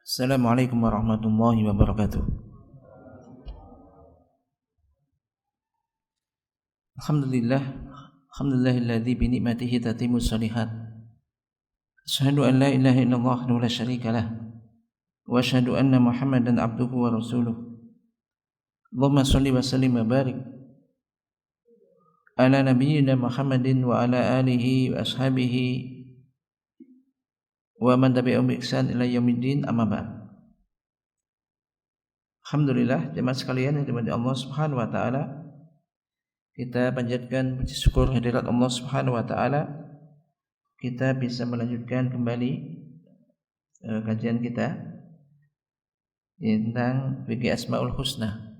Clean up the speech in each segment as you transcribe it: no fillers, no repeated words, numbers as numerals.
Assalamualaikum warahmatullahi wabarakatuh. Alhamdulillahilladzi bi ni'matihi tatimmu shalihat. Asyhadu an la ilaha illallah wahdahu la syarika lah wa asyhadu anna Muhammadan abduhu wa rasuluh. Allahumma shalli wa sallim wa barik ala nabiyyina Muhammadin wa ala alihi wa ashabihi wa man tabi'ahum bi ihsan ila yaumiddin, amma ba'd. Alhamdulillah jemaah sekalian yang dirahmati Allah Subhanahu wa taala, kita panjatkan puji syukur hadirat Allah Subhanahu wa taala, kita bisa melanjutkan kembali kajian kita tentang fikih Asmaul Husna.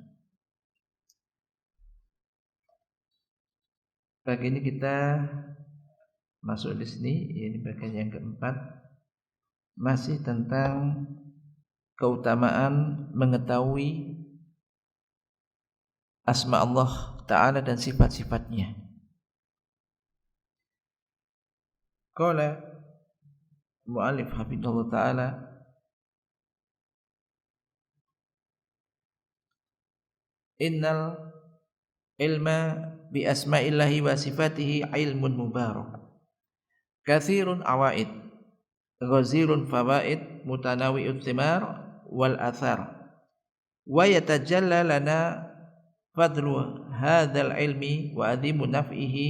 Pagi ini kita masuk di sini, ini bagian yang keempat, masih tentang keutamaan mengetahui asma Allah Ta'ala dan sifat-sifatnya. Qala mu'allif hafidhahullah ta'ala, innal ilma bi asma'illahi wa sifatihi ilmun mubarak kathirun awaid ghazirun fawaid mutanawi'ut thimar wal athar wa yatajalla lana fadlu hadzal ilmi wa adimu naf'ihi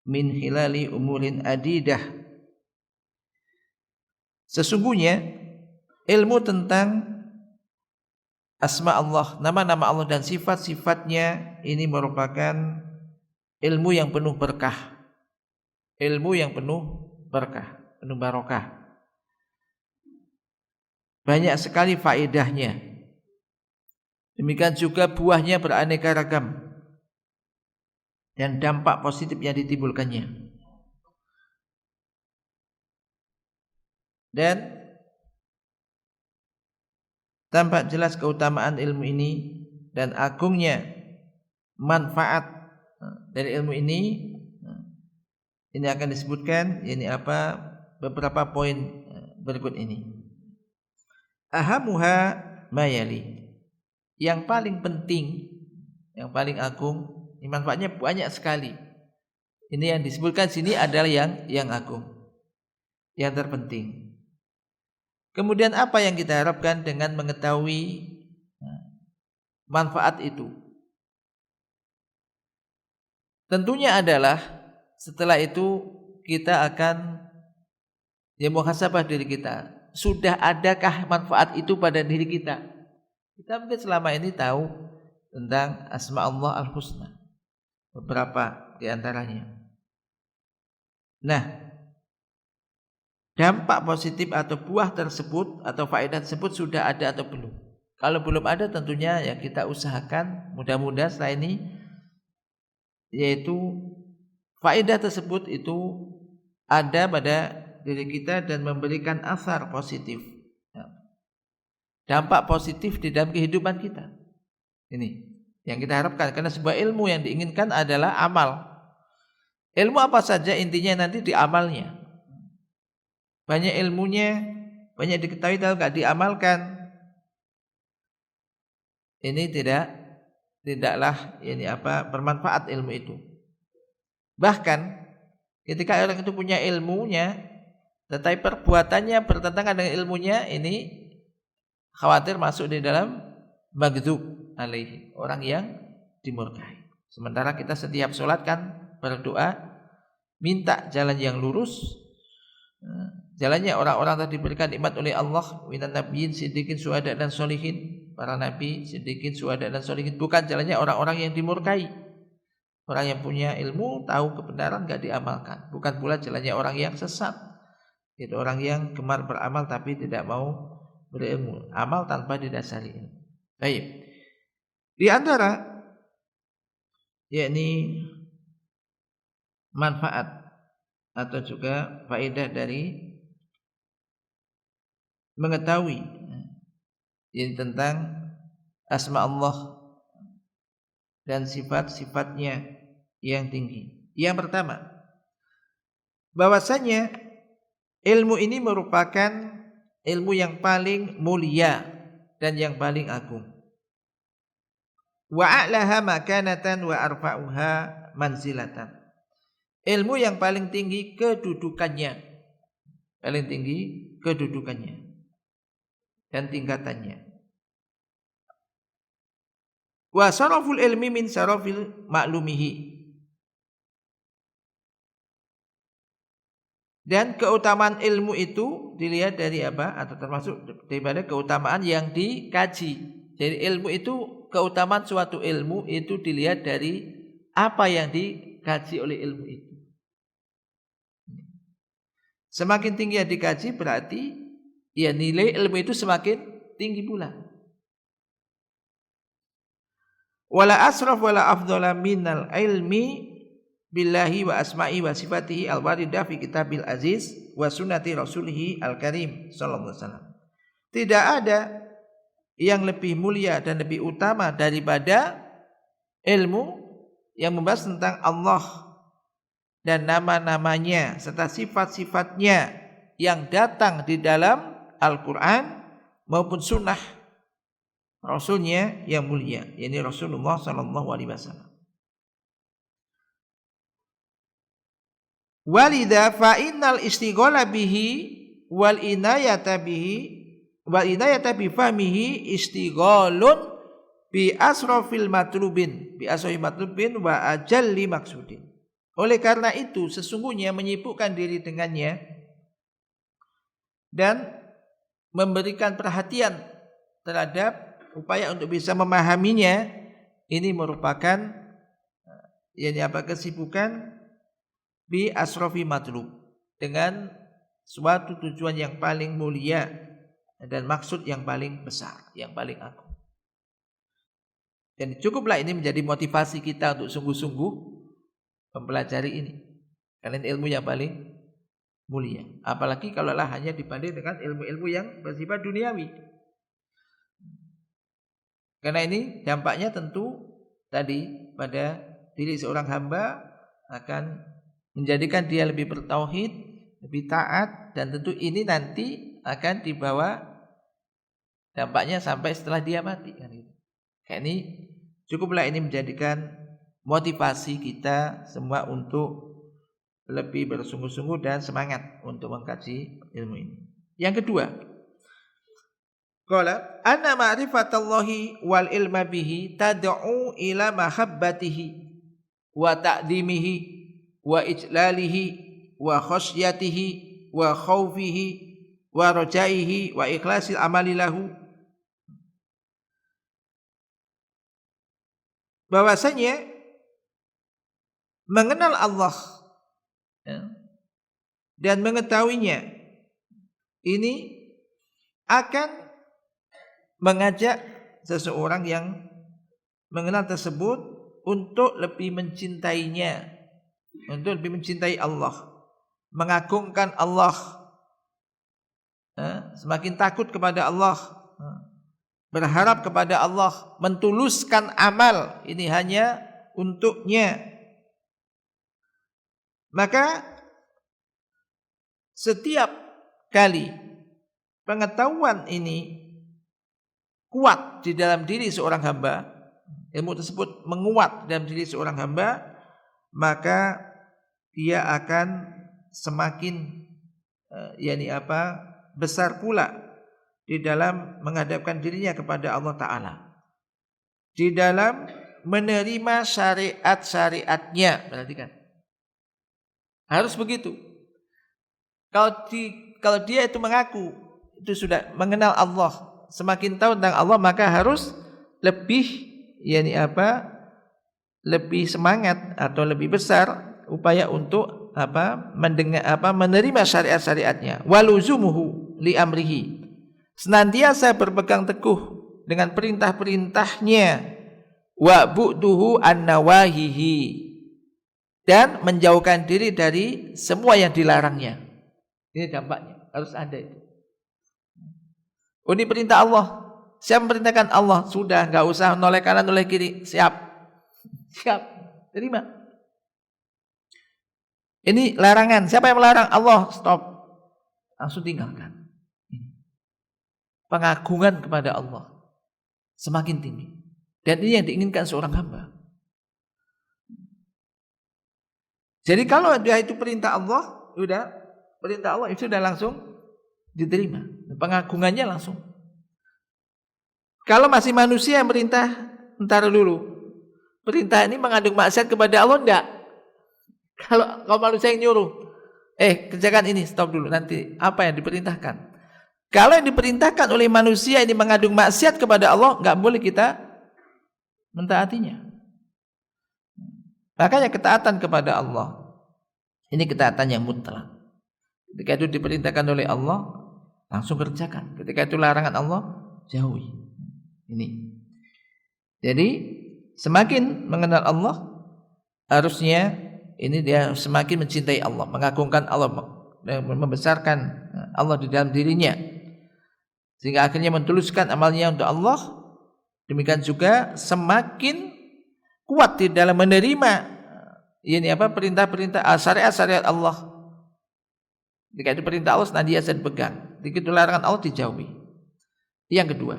min khilali umurin adidah. Sesungguhnya ilmu tentang asma Allah, nama-nama Allah dan sifat-sifatnya ini merupakan ilmu yang penuh berkah, ilmu yang penuh berkah, penuh barokah. Banyak sekali faedahnya. Demikian juga buahnya beraneka ragam dan dampak positif yang ditimbulkannya. Dan tampak jelas keutamaan ilmu ini dan agungnya manfaat dari ilmu ini. Ini akan disebutkan beberapa poin berikut ini. Ahamuha mayali, yang paling penting, yang paling agung, manfaatnya banyak sekali. Ini yang disebutkan sini adalah yang agung, yang terpenting. Kemudian apa yang kita harapkan dengan mengetahui manfaat itu? Tentunya adalah setelah itu kita akan muhasabah diri kita. Sudah adakah manfaat itu pada diri kita? Kita mungkin selama ini tahu tentang asma Allah al-husna, beberapa di antaranya. Nah, dampak positif atau buah tersebut atau faedah tersebut sudah ada atau belum? Kalau belum ada, tentunya ya kita usahakan mudah-mudahan setelah ini, yaitu faedah tersebut itu ada pada diri kita dan memberikan asar positif, dampak positif di dalam kehidupan kita. Ini yang kita harapkan, karena sebuah ilmu yang diinginkan adalah amal. Ilmu apa saja intinya nanti di amalnya. Banyak ilmunya, banyak diketahui tapi tidak diamalkan, ini tidaklah bermanfaat ilmu itu. Bahkan ketika orang itu punya ilmunya tetapi perbuatannya bertentangan dengan ilmunya, ini khawatir masuk di dalam maghdub alaihi, orang yang dimurkai. Sementara kita setiap sholat kan berdoa minta jalan yang lurus, jalannya orang-orang yang diberikan nikmat oleh Allah, minan nabiyyin siddiqin syuhada dan sholihin, para nabi, siddiqin, syuhada dan sholihin, bukan jalannya orang-orang yang dimurkai. Orang yang punya ilmu tahu kebenaran enggak diamalkan, bukan pula jalannya orang yang sesat. Itu orang yang gemar beramal tapi tidak mau berilmu, amal tanpa didasari ilmu. Baik. Di antara yakni manfaat atau juga faedah dari mengetahui ini tentang asma Allah dan sifat-sifatnya yang tinggi. Yang pertama, bahwasanya ilmu ini merupakan ilmu yang paling mulia dan yang paling agung. Wa a'laha makanatan wa arfa'uha manzilatan. Ilmu yang paling tinggi kedudukannya. Paling tinggi kedudukannya dan tingkatannya. Wa saraful ilmi min sarafil ma'lumihi. Dan keutamaan ilmu itu dilihat dari apa? Atau termasuk daripada keutamaan yang dikaji. Jadi ilmu itu, keutamaan suatu ilmu itu dilihat dari apa yang dikaji oleh ilmu itu. Semakin tinggi yang dikaji berarti ya nilai ilmu itu semakin tinggi pula. Wala asraf wala afdhala minal ilmi billahi wa asma'i wa sifatihi al-waridah fi kitabil aziz wa sunnati rasulihi al-karim sallallahu alaihi wasallam. Tidak ada yang lebih mulia dan lebih utama daripada ilmu yang membahas tentang Allah dan nama-namanya serta sifat-sifatnya yang datang di dalam Al-Quran maupun sunnah Rasulnya yang mulia, yakni Rasulullah sallallahu alaihi wasallam. Walidha fa innal istighala bihi wal inayata bi fahmihi istighalun bi asrafil matlubin wa ajalli maksudin. Oleh karena itu sesungguhnya menyibukkan diri dengannya dan memberikan perhatian terhadap upaya untuk bisa memahaminya, ini merupakan kesibukan bi asrafi matlub, dengan suatu tujuan yang paling mulia dan maksud yang paling besar, yang paling agung. Dan cukuplah ini menjadi motivasi kita untuk sungguh-sungguh mempelajari ini, karena ilmu yang paling mulia. Apalagi kalau hanya dibanding dengan ilmu-ilmu yang bersifat duniawi. Karena ini dampaknya tentu tadi pada diri seorang hamba akan menjadikan dia lebih bertauhid, lebih taat, dan tentu ini nanti akan dibawa dampaknya sampai setelah dia mati. Kayak ini cukuplah ini menjadikan motivasi kita semua untuk lebih bersungguh-sungguh dan semangat untuk mengkaji ilmu ini. Yang kedua, qala anna ma'rifatallahi wal ilma bihi tad'u ila mahabbatihi wa ta'dimihi wa ijlalihi wa khasyatihi wa khaufihi wa rajaihi wa ikhlasil amali lahu. Bahwasanya mengenal Allah dan mengetahuinya ini akan mengajak seseorang yang mengenal tersebut untuk lebih mencintainya, untuk lebih mencintai Allah, mengagungkan Allah, semakin takut kepada Allah, berharap kepada Allah, mentuluskan amal ini hanya untuknya. Maka setiap kali pengetahuan ini kuat di dalam diri seorang hamba, ilmu tersebut menguat dalam diri seorang hamba, maka dia akan semakin besar pula di dalam menghadapkan dirinya kepada Allah Ta'ala, di dalam menerima syariat-syariatnya. Perhatikan, harus begitu. Kalau dia itu mengaku itu sudah mengenal Allah, semakin tahu tentang Allah, maka harus lebih lebih semangat atau lebih besar upaya untuk menerima syariat-syariatnya. Waluzumuhu li amrihi, senantiasa berpegang teguh dengan perintah-perintahnya. Wa bu'duhu an nawahihi, dan menjauhkan diri dari semua yang dilarangnya. Ini dampaknya, harus ada itu. Oh, ini perintah Allah. Siapa memerintahkan Allah? Sudah, enggak usah noleh kanan noleh kiri. Siap, terima. Ini larangan. Siapa yang melarang? Allah. Stop, langsung tinggalkan. pengagungan kepada Allah semakin tinggi. Dan ini yang diinginkan seorang hamba. Jadi kalau dia itu perintah Allah, perintah Allah itu sudah langsung diterima. Pengagungannya langsung. Kalau masih manusia yang perintah, entar dulu. Perintah ini mengandung maksiat kepada Allah enggak? Kalau manusia yang nyuruh, kerjakan ini, stop dulu, nanti apa yang diperintahkan. Kalau yang diperintahkan oleh manusia ini mengandung maksiat kepada Allah, enggak boleh kita mentaatinya. Makanya ketaatan kepada Allah ini ketaatan yang mutlak. Ketika itu diperintahkan oleh Allah, langsung kerjakan. Ketika itu larangan Allah, jauhi. Ini. Jadi semakin mengenal Allah, harusnya ini dia semakin mencintai Allah, mengagungkan Allah, membesarkan Allah di dalam dirinya, sehingga akhirnya mentuluskan amalnya untuk Allah. Demikian juga semakin kuat di dalam menerima perintah-perintah syariat-syariat Allah. Jika itu perintah Allah senantiasa dipegang, jika itu larangan Allah dijauhi. Yang kedua.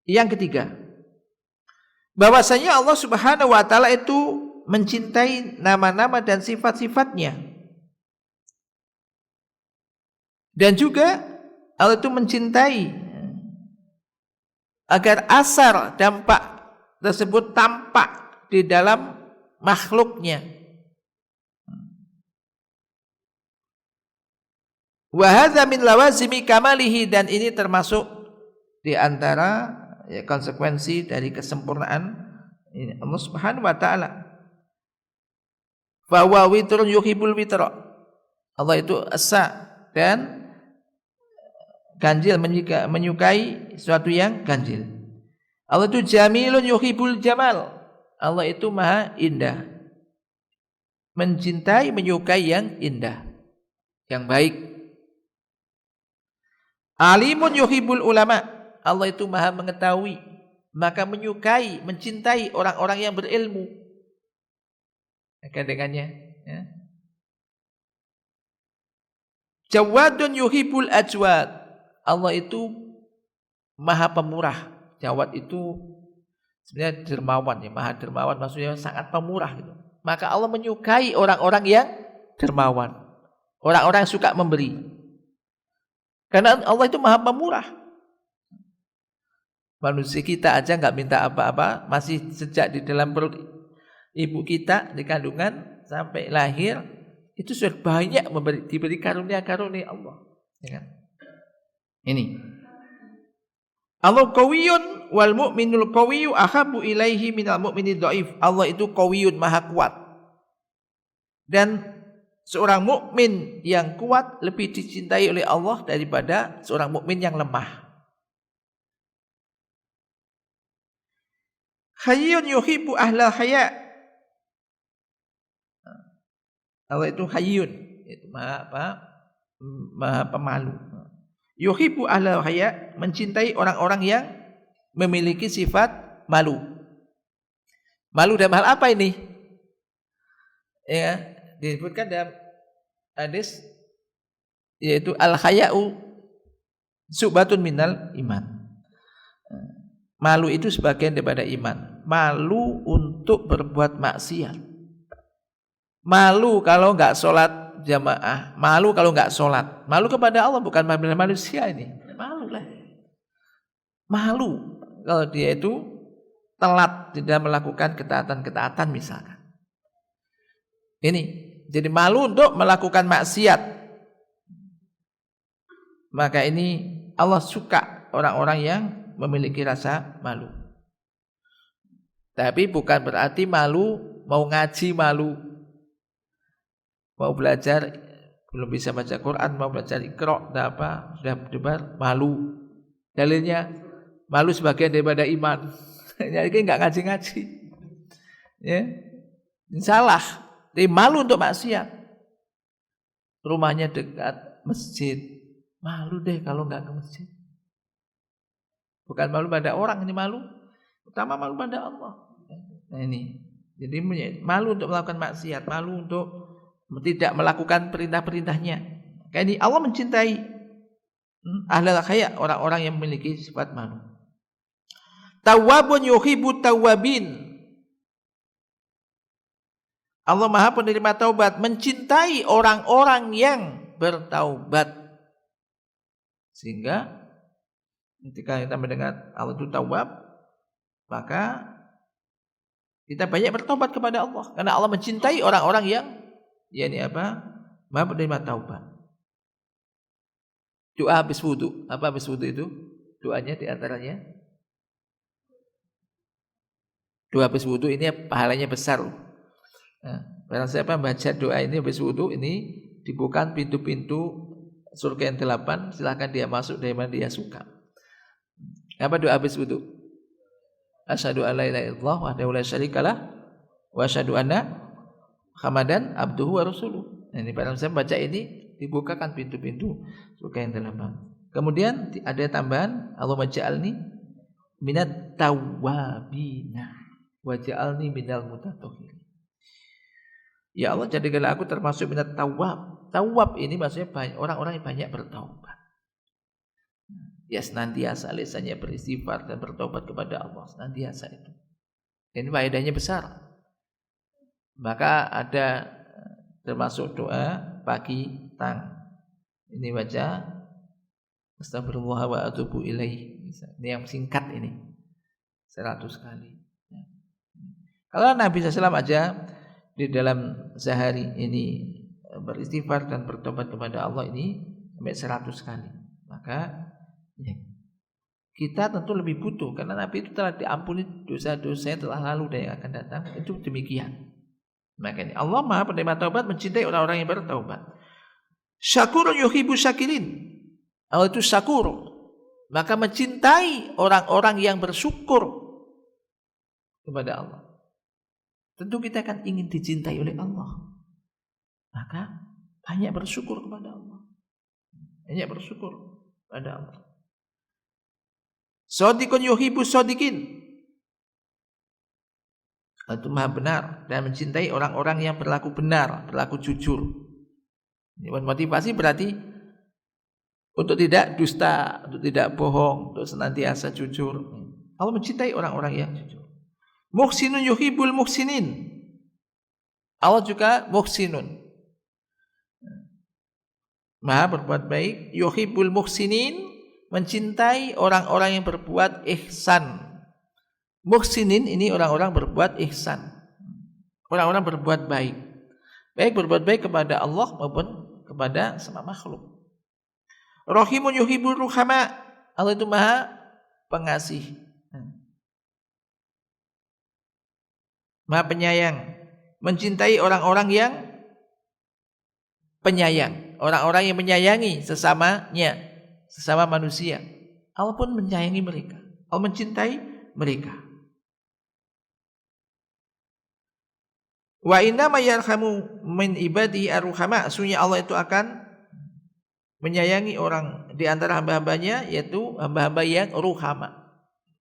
Yang ketiga, bahwasanya Allah Subhanahu wa taala itu mencintai nama-nama dan sifat-sifatnya. Dan juga Allah itu mencintai agar asar dampak tersebut tampak di dalam makhluknya. Wa hadza min lawazimi kamalihi, dan ini termasuk di antara konsekuensi dari kesempurnaan Allah Subhanahu wa taala. Fa huwa witrun yuhibbul witra. Allah itu esa dan ganjil, menyukai sesuatu yang ganjil. Allah itu jamilun yuhibbul jamal. Allah itu maha indah, mencintai, menyukai yang indah, yang baik. Alimun yuhibbul ulama. Allah itu maha mengetahui, maka menyukai, mencintai orang-orang yang berilmu. Dengannya, ya. Jawadun yuhibbul ajwad. Allah itu maha pemurah. Jawad itu sebenarnya dermawan, ya, maha dermawan, maksudnya sangat pemurah gitu. Maka Allah menyukai orang-orang yang dermawan, orang-orang yang suka memberi. Karena Allah itu maha pemurah. Manusia kita aja nggak minta apa-apa, masih sejak di dalam perut ibu kita di kandungan sampai lahir itu sudah banyak diberi karunia-karunia Allah. Ya kan? Ini. Allah qawiyyun wal mu'minul qawiyyu ahabbu ilaihi minal mu'minid dhaif. Allah itu qawiyyun, maha kuat. Dan seorang mukmin yang kuat lebih dicintai oleh Allah daripada seorang mukmin yang lemah. Hayyun yuhibbu ahlal haya. Allah itu hayyun, itu maha pemalu. Yuhibbu ahlal haya, mencintai orang-orang yang memiliki sifat malu. Malu dalam hal apa ini? Ya, disebutkan dalam hadis yaitu al-haya'u subatun minal iman. Malu itu sebagian daripada iman. Malu untuk berbuat maksiat. Malu kalau enggak sholat jamaah. Malu kalau enggak sholat. Malu kepada Allah, bukan kepada manusia ini. Malu lah. Malu kalau dia itu telat tidak melakukan ketaatan-ketaatan misalkan. Ini. Jadi malu untuk melakukan maksiat. Maka ini Allah suka orang-orang yang memiliki rasa malu. Tapi bukan berarti malu, mau ngaji malu, mau belajar belum bisa baca Quran, mau belajar Iqra, sudah berdebar malu. Dalilnya malu sebagian daripada iman. Jadi enggak ngaji-ngaji. Ya. Salah. Tapi malu untuk maksiat. Rumahnya dekat masjid. Malu deh kalau enggak ke masjid. Bukan malu pada orang, ini malu. Utama malu pada Allah. Nah ini. Jadi malu untuk melakukan maksiat, malu untuk tidak melakukan perintah-perintahnya. Kayak ini Allah mencintai Ahlul haya, orang-orang yang memiliki sifat malu. Tawwabun yuhibbu tawwabin. Allah Maha penerima taubat, mencintai orang-orang yang bertaubat. Sehingga ketika kita mendengar Allah itu tawwab, maka kita banyak bertobat kepada Allah, karena Allah mencintai orang-orang yang Maha penerima taubat. Doa habis wudu, apa habis wudu itu? Doanya di antaranya, doa habis wudu ini pahalanya besar. Nah, barang siapa baca doa ini habis wudu, ini dibuka pintu-pintu surga yang 8, silahkan dia masuk dari mana dia suka. Apa doa habis wudu? Asyhadu an la ilaha illallah wahdahu la syarikalah wa asyhadu anna Muhammadan abduhu wa rasuluh. Nah, ini barang siapa baca ini, dibukakan pintu-pintu surga yang 8. Kemudian ada tambahan, Allahumma ja'alni minat tawwabina wa ja'alni minal mutatahhirin. Ya Allah, jadikanlah aku termasuk minat tawwab. Tawwab ini maksudnya orang-orang yang banyak bertaubat. Ya senantiasa lisannya beristighfar dan bertobat kepada Allah, senantiasa itu. Ini faedahnya besar. Maka ada termasuk doa pagi tang. Ini baca astagfirullah wa atubu ilaih. Ini yang singkat ini. 100 kali. Kalau Nabi SAW aja di dalam sehari ini beristighfar dan bertobat kepada Allah ini sampai 100 kali. Maka ya, kita tentu lebih butuh, karena Nabi itu telah diampuni dosa-dosa yang telah lalu dan yang akan datang. Itu demikian. Makanya Allah Maha penerima taubat, mencintai orang-orang yang bertaubat. Syakurun yuhibbu syakirin. Allah itu syakur, maka mencintai orang-orang yang bersyukur kepada Allah. Tentu kita akan ingin dicintai oleh Allah, maka banyak bersyukur kepada Allah. Banyak bersyukur kepada Allah. Shadiqun yuhibbu shadiqin. Itu Maha benar dan mencintai orang-orang yang berlaku benar, berlaku jujur. Ini motivasi berarti untuk tidak dusta, untuk tidak bohong, untuk senantiasa jujur. Allah mencintai orang-orang yang jujur. Muhsinun yuhibbul muhsinin. Allah juga muhsinun, Maha berbuat baik. Yuhibbul muhsinin, mencintai orang-orang yang berbuat ihsan. Muhsinin ini orang-orang berbuat ihsan, orang-orang berbuat baik. Baik berbuat baik kepada Allah maupun kepada semua makhluk. Rahimun yuhibbur ruhama. Allah itu Maha pengasih, Maha penyayang, mencintai orang-orang yang penyayang, orang-orang yang menyayangi sesamanya, sesama manusia. Allah pun menyayangi mereka, Allah mencintai mereka. Wa inna ma yarhamu min ibadi ar-ruhama. Sesungguhnya Allah itu akan menyayangi orang di antara hamba-hambanya, yaitu hamba-hamba yang ruhama,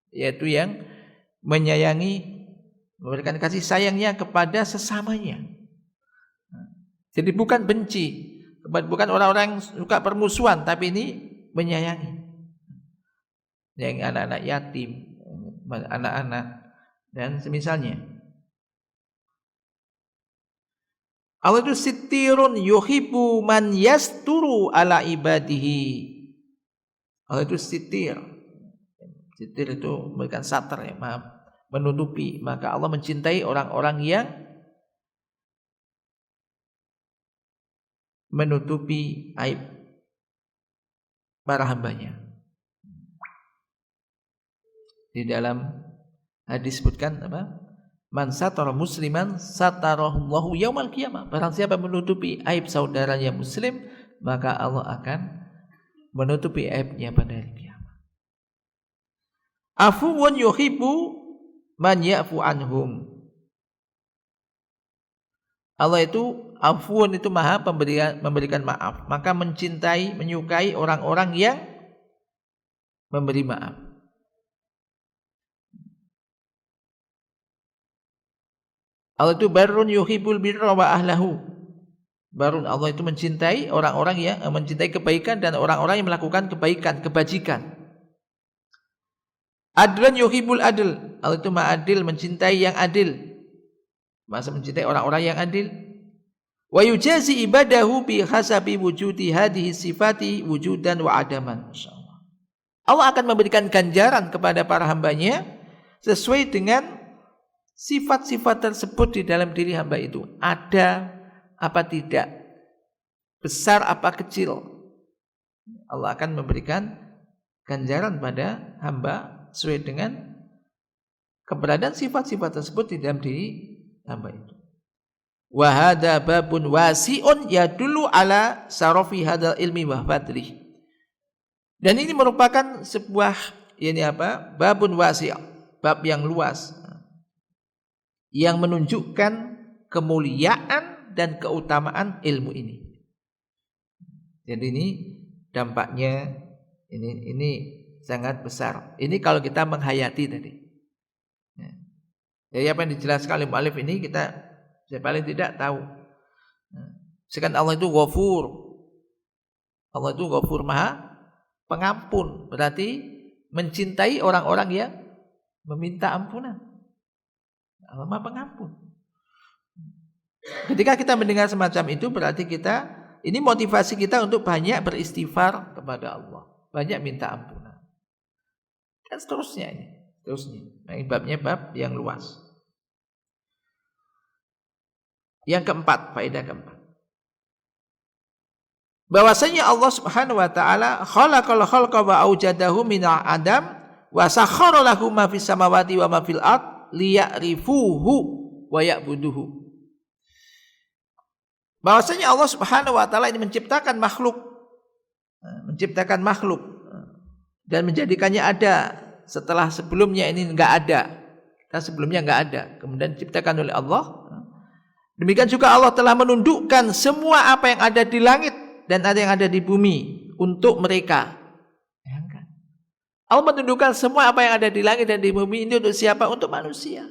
yaitu yang menyayangi, memberikan kasih sayangnya kepada sesamanya. Jadi bukan benci, bukan orang-orang yang suka permusuhan, tapi ini menyayangi. Yang anak-anak yatim, anak-anak dan semisalnya. Allah itu sitirun yuhibbu man yasturu ala ibadihi. Allah itu sitir. Sitir itu memberikan satar, ya, maaf, menutupi. Maka Allah mencintai orang-orang yang menutupi aib para hambanya. Di dalam hadis disebutkan apa? Man satara musliman satarahullahu yaumal qiyamah. Barang siapa menutupi aib saudaranya muslim, maka Allah akan menutupi aibnya pada hari kiamat. Afuwun yuhibbu man ya'fu anhum. Allah itu afuwun, itu Maha memberikan maaf, maka mencintai, menyukai orang-orang yang memberi maaf. Allah itu barrun yuhibbul birra wa ahlahu. Baru Allah itu mencintai orang-orang yang mencintai kebaikan dan orang-orang yang melakukan kebaikan, kebajikan. Adlan yuhibbul adl. Allah itu Maha adil, mencintai yang adil. Masa mencintai orang-orang yang adil. Wa yujazi ibadahu bi hasabi wujudi hadhihi sifati wujudan wa adaman. Masyaallah. Allah akan memberikan ganjaran kepada para hambanya sesuai dengan sifat-sifat tersebut di dalam diri hamba itu. Ada apa tidak, besar apa kecil, Allah akan memberikan ganjaran pada hamba sesuai dengan keberadaan sifat-sifat tersebut di dalam diri hamba itu. Wa hadza babun wasi'un yadullu ala sarafi hadzal ilmi wa fadlih. Dan ini merupakan sebuah babun wasi', bab yang luas yang menunjukkan kemuliaan dan keutamaan ilmu ini. Jadi ini dampaknya ini sangat besar. Ini kalau kita menghayati tadi. Jadi apa yang dijelaskan oleh mu'allif ini kita paling tidak tahu. Sekarang Allah itu Ghafur. Allah itu Ghafur, Maha Pengampun. Berarti mencintai orang-orang yang meminta ampunan. Allah Maha Pengampun. Ketika kita mendengar semacam itu berarti ini motivasi kita untuk banyak beristighfar kepada Allah, banyak minta ampunan. Dan seterusnya ini. Nah, ini babnya bab yang luas. Yang keempat, faedah keempat. Bahwasanya Allah Subhanahu wa taala khalaqal khalqa wa aujadahu min adam wa sakhkhara lahu ma fis samawati wa ma fil ard liya'rifuhu wa ya'buduhu. Bahwasanya Allah Subhanahu wa taala ini menciptakan makhluk dan menjadikannya ada setelah sebelumnya ini enggak ada. Sebelumnya enggak ada, kemudian diciptakan oleh Allah. Demikian juga Allah telah menundukkan semua apa yang ada di langit dan ada yang ada di bumi untuk mereka. Allah menundukkan semua apa yang ada di langit dan di bumi ini untuk siapa? Untuk manusia.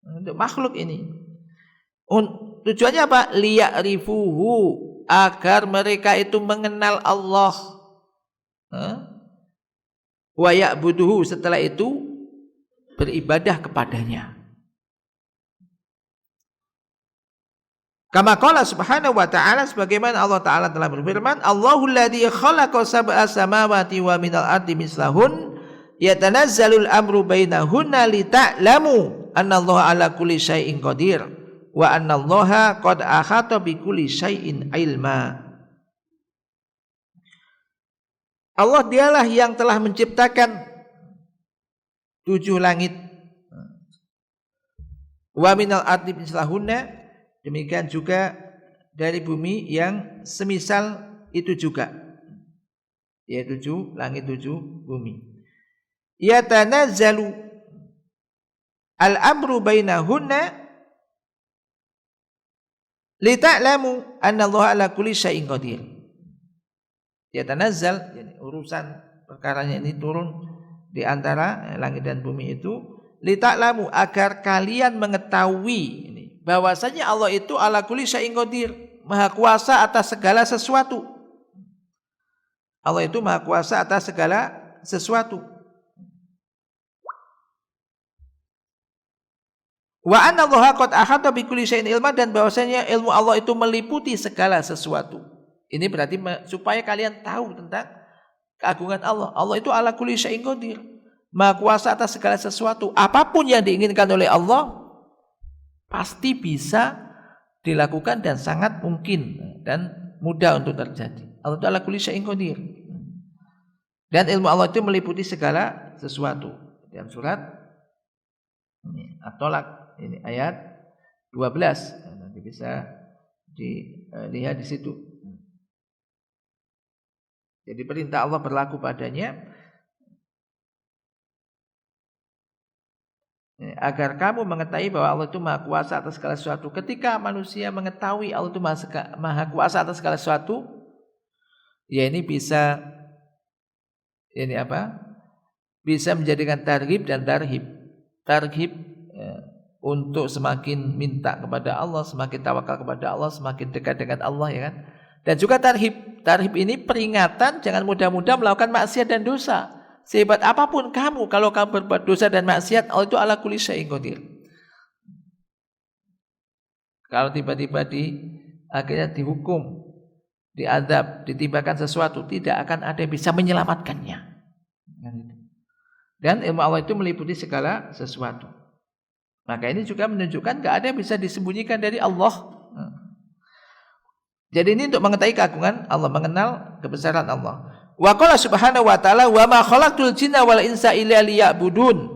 Untuk makhluk ini. Tujuannya apa? Liya'rifuhu, agar mereka itu mengenal Allah. Wa ya'buduhu, setelah itu beribadah kepadanya. Kama qala subhanahu wa ta'ala, sebagaimana Allah Ta'ala telah berfirman, Allahul ladzi khalaqa sab'a samawati wa minal ardi mislahun yatanazzalul amru bainahunna lita'lamu annallaha ala kulli syai'in qadir wa annallaha qad ahata bi kulli syai'in ilma. Allah dialah yang telah menciptakan 7 langit. Wa minal ardi mislahunna, demikian juga dari bumi yang semisal itu juga, yaitu 7 langit 7 bumi. Yatanazzalu al-amru bainahunna lita'lamu annallaha ala kulli syai'in qadir. Yatanazzal, yani urusan perkaranya ini turun di antara langit dan bumi itu, lita'lamu, agar kalian mengetahui bahwasanya Allah itu ala kulli syai'in qadir, maha kuasa atas segala sesuatu. Allah itu maha kuasa atas segala sesuatu. Wa anna Allaha qad ahata bi kulli syai'in ilma, dan bahwasanya ilmu Allah itu meliputi segala sesuatu. Ini berarti supaya kalian tahu tentang keagungan Allah. Allah itu ala kulli syai'in qadir, maha kuasa atas segala sesuatu. Apapun yang diinginkan oleh Allah pasti bisa dilakukan dan sangat mungkin dan mudah untuk terjadi. Allah itu ala kulli syai'in qadir. Dan ilmu Allah itu meliputi segala sesuatu. Dalam surat ini At-Tolak, ini ayat 12. Nanti bisa dilihat di situ. Jadi perintah Allah berlaku padanya agar kamu mengetahui bahwa Allah itu maha kuasa atas segala sesuatu. Ketika manusia mengetahui Allah itu maha kuasa atas segala sesuatu, ya ini bisa bisa menjadikan targhib dan tarhib. Targhib untuk semakin minta kepada Allah, semakin tawakal kepada Allah, semakin dekat dengan Allah, ya kan? Dan juga tarhib. Tarhib ini peringatan jangan mudah-mudah melakukan maksiat dan dosa. Sehebat apapun kamu, kalau kamu berbuat dosa dan maksiat, Allah itu ala kulli syai'in qadir. Kalau tiba-tiba akhirnya dihukum, diazab, ditimpakan sesuatu, tidak akan ada yang bisa menyelamatkannya. Dan ilmu Allah itu meliputi segala sesuatu. Maka ini juga menunjukkan tidak ada yang bisa disembunyikan dari Allah. Jadi ini untuk mengetahui keagungan Allah, mengenal kebesaran Allah. Wa qala subhanahu wa ta'ala wa ma khalaqtul jinna wal insa illa liya'budun.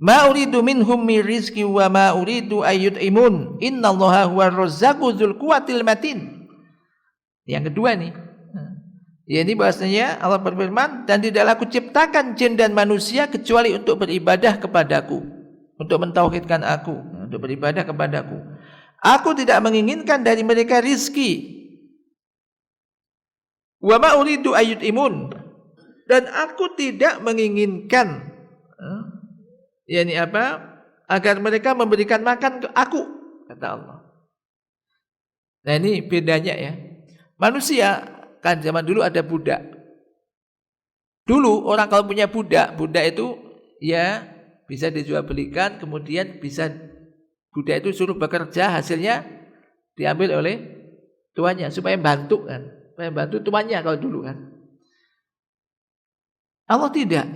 Ma uridu minhum min rizqi wa ma uridu ayyut'imun. Innallaha huwar razzaqu dzul quwwatil matin. Yang kedua nih. Ini bahasanya Allah berfirman, dan tidaklah aku ciptakan jin dan manusia kecuali untuk beribadah kepadaku, untuk mentauhidkan aku, untuk beribadah kepadaku. Aku tidak menginginkan dari mereka rizki. Wa ma uridu ayyut'imun. Dan aku tidak menginginkan agar mereka memberikan makan ke aku, kata Allah. Nah, ini bedanya ya. Manusia kan zaman dulu ada budak. Dulu orang kalau punya budak itu ya bisa dijual belikan, kemudian bisa budak itu suruh bekerja, hasilnya diambil oleh tuannya supaya bantu kan, supaya bantu tuannya kalau dulu kan. Allah tidak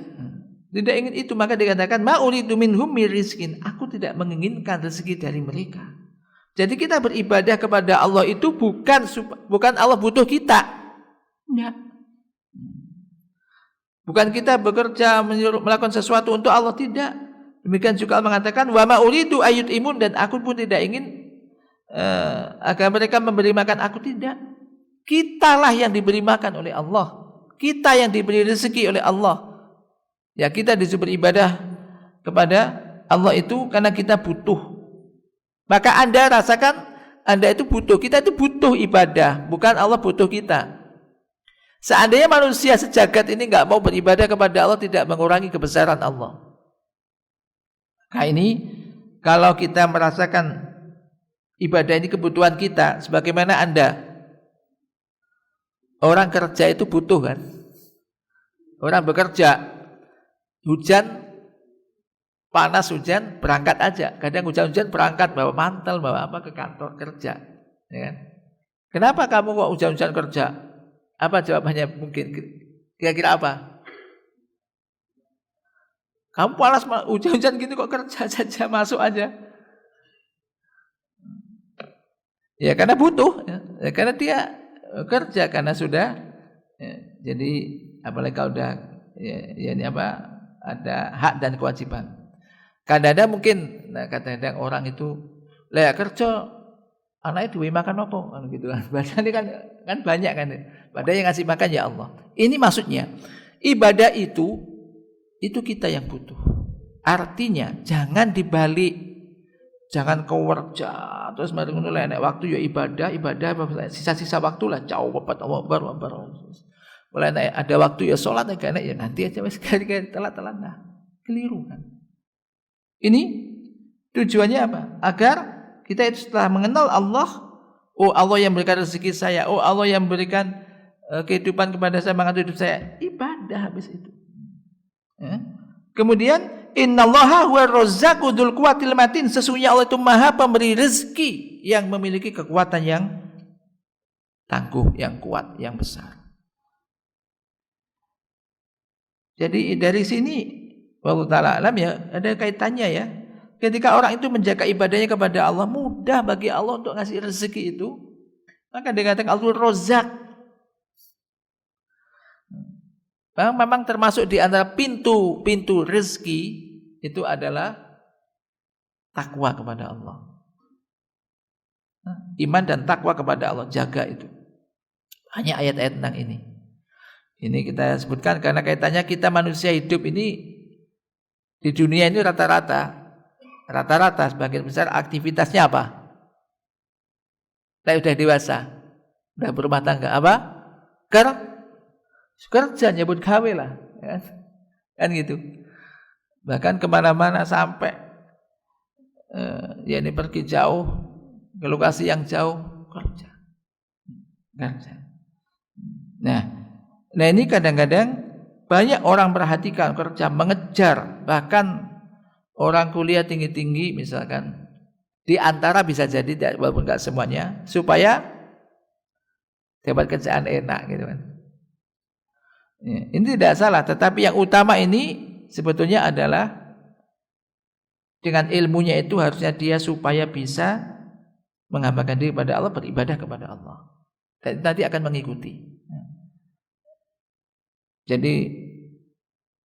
ingin itu, maka dikatakan ma uridu minhum min rizqin, aku tidak menginginkan rezeki dari mereka. Jadi kita beribadah kepada Allah itu bukan Allah butuh kita. Enggak. Bukan kita bekerja melakukan sesuatu untuk Allah, tidak. Demikian juga Allah mengatakan wa ma uridu ayyut'imun, dan aku pun tidak ingin agar mereka memberi makan aku, tidak. Kitalah yang diberi makan oleh Allah. Kita yang diberi rezeki oleh Allah. Ya, kita disuruh beribadah kepada Allah itu karena kita butuh. Maka Anda rasakan Anda itu butuh, kita itu butuh ibadah, bukan Allah butuh kita. Seandainya manusia sejagat ini enggak mau beribadah kepada Allah, tidak mengurangi kebesaran Allah. Nah ini kalau kita merasakan ibadah ini kebutuhan kita, sebagaimana Anda, orang kerja itu butuh kan, orang bekerja, hujan, panas hujan, berangkat aja. Kadang hujan-hujan berangkat, bawa mantel, bawa apa ke kantor kerja, ya kan? Kenapa kamu kok hujan-hujan kerja? Apa jawabannya mungkin? Kira-kira apa? Kamu panas hujan-hujan gini kok kerja saja, masuk aja. Ya karena butuh, ya, karena dia kerja, karena sudah. Ya, jadi apalagi kalau udah ini ada hak dan kewajiban. Kadang-kadang mungkin, kadang-kadang orang itu lah kerja, anaknya duwe makan apa, gitu kan. Padahal ini kan banyak kan. Padahal yang ngasih makan ya Allah. Ini maksudnya ibadah itu kita yang butuh. Artinya jangan dibalik, jangan kau kerja terus mari ngono nek waktu ya ibadah, sisa-sisa waktu lah jauh baru. Mulai ada waktu ya sholat, ya nanti aja wis telat-telat, nah keliru kan. Ini tujuannya apa? Agar kita itu setelah mengenal Allah, oh Allah yang berikan rezeki saya, oh Allah yang berikan kehidupan kepada saya, mengatur hidup saya, ibadah habis itu. Ya. Kemudian innallaha huwar razzaqu dzul quwwatil matin, sesungguhnya Allah itu Maha pemberi rezeki yang memiliki kekuatan yang tangguh, yang kuat, yang besar. Jadi dari sini wallahu taala alam ya, ada kaitannya ya. Ketika orang itu menjaga ibadahnya kepada Allah, mudah bagi Allah untuk ngasih rezeki itu. Maka dikatakan Al-Razzaq. Memang termasuk di antara pintu rezeki itu adalah takwa kepada Allah. Iman dan takwa kepada Allah, jaga itu. Hanya ayat-ayat tentang ini. Ini kita sebutkan karena kaitannya kita manusia hidup ini di dunia ini rata-rata sebagian besar aktivitasnya apa? Kita udah dewasa, udah berumah tangga, apa? Kerja, nyebut gawe lah, kan gitu. Bahkan kemana-mana sampai yakni pergi jauh ke lokasi yang jauh, kerja. Nah ini kadang-kadang banyak orang perhatikan kerja, mengejar, bahkan orang kuliah tinggi-tinggi misalkan, di antara bisa jadi walaupun enggak semuanya, supaya dapat kerjaan enak gitu kan. Ini tidak salah, tetapi yang utama ini sebetulnya adalah dengan ilmunya itu harusnya dia supaya bisa menghambakan diri kepada Allah, beribadah kepada Allah. Dan nanti akan mengikuti. Jadi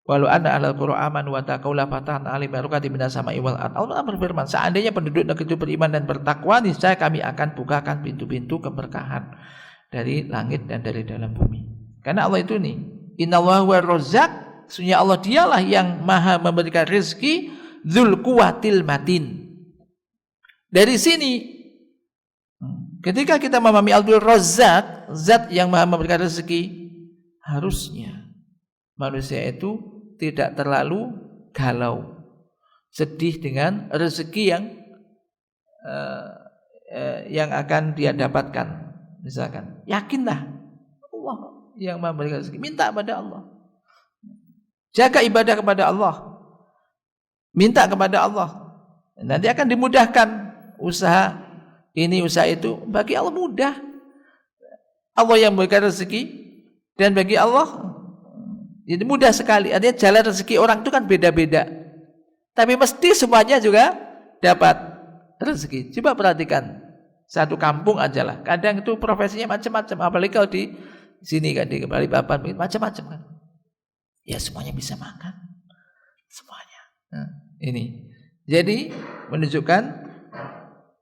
walau anna ahlal qura amanu wa taqaw la fatahna alaihim barakatin minas sama'i wal ardh. Allah berfirman, seandainya penduduk negeri itu beriman dan bertakwa, niscaya kami akan bukakan pintu-pintu keberkahan dari langit dan dari dalam bumi. Karena Allah itu nih, innallaha huwar razzaq, sesungguhnya Allah dialah yang maha memberikan rezeki, dzul quwwatil matin. Dari sini ketika kita memahami Abdul Razzaq, zat yang maha memberikan rezeki, harusnya manusia itu tidak terlalu galau, sedih dengan rezeki yang akan dia dapatkan. Misalkan, yakinlah Allah yang maha memberikan rezeki, minta kepada Allah, jaga ibadah kepada Allah, minta kepada Allah, nanti akan dimudahkan usaha ini usaha itu. Bagi Allah mudah, Allah yang memberikan rezeki, dan bagi Allah itu mudah sekali. Artinya jalan rezeki orang itu kan beda-beda, tapi mesti semuanya juga dapat rezeki. Coba perhatikan satu kampung aja lah, kadang itu profesinya macam-macam, apalagi kalau di sini kan di Balikpapan macam-macam kan. Ya semuanya bisa makan, semuanya. Ini jadi menunjukkan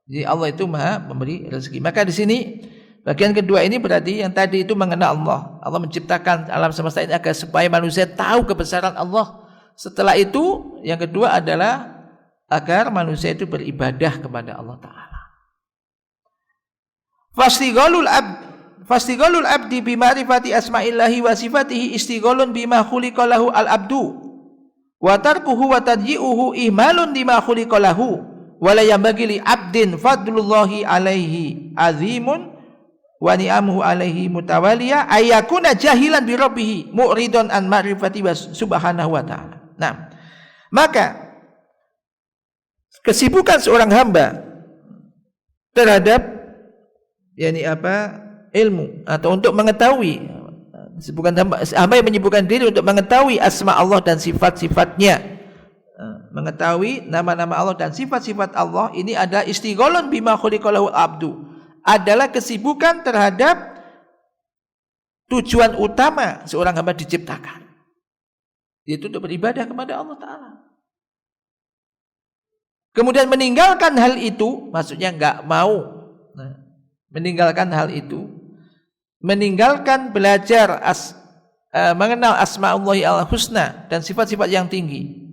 jadi Allah itu maha memberi rezeki. Maka di sini bagian kedua ini berarti yang tadi itu mengenal Allah. Allah menciptakan alam semesta ini agar supaya manusia tahu kebesaran Allah. Setelah itu yang kedua adalah agar manusia itu beribadah kepada Allah Ta'ala. Fastighalul abdi bima'rifati asma'illahi wa sifatihi istighalun bima khuliqalahu al-abdu wa tarkuhu wa tadyi'uhu ihmalun bima khuliqalahu. Wala yambagi li abdin fadlullahi alaihi azimun wa ni'amuhu alaihi mutawaliya ayakuna jahilan bi rabbih mu'ridun an ma'rifati subhanahu wa ta'ala. Nah, maka kesibukan seorang hamba terhadap ilmu atau untuk mengetahui, kesibukan hamba yang menyibukkan diri untuk mengetahui asma Allah dan sifat-sifatnya, mengetahui nama-nama Allah dan sifat-sifat Allah, ini adalah istighalun bima khuliqalahu abdu, adalah kesibukan terhadap tujuan utama seorang hamba diciptakan, yaitu untuk beribadah kepada Allah Ta'ala. Kemudian meninggalkan hal itu, maksudnya enggak mau meninggalkan hal itu, meninggalkan belajar mengenal asma'ullahi al-husna dan sifat-sifat yang tinggi,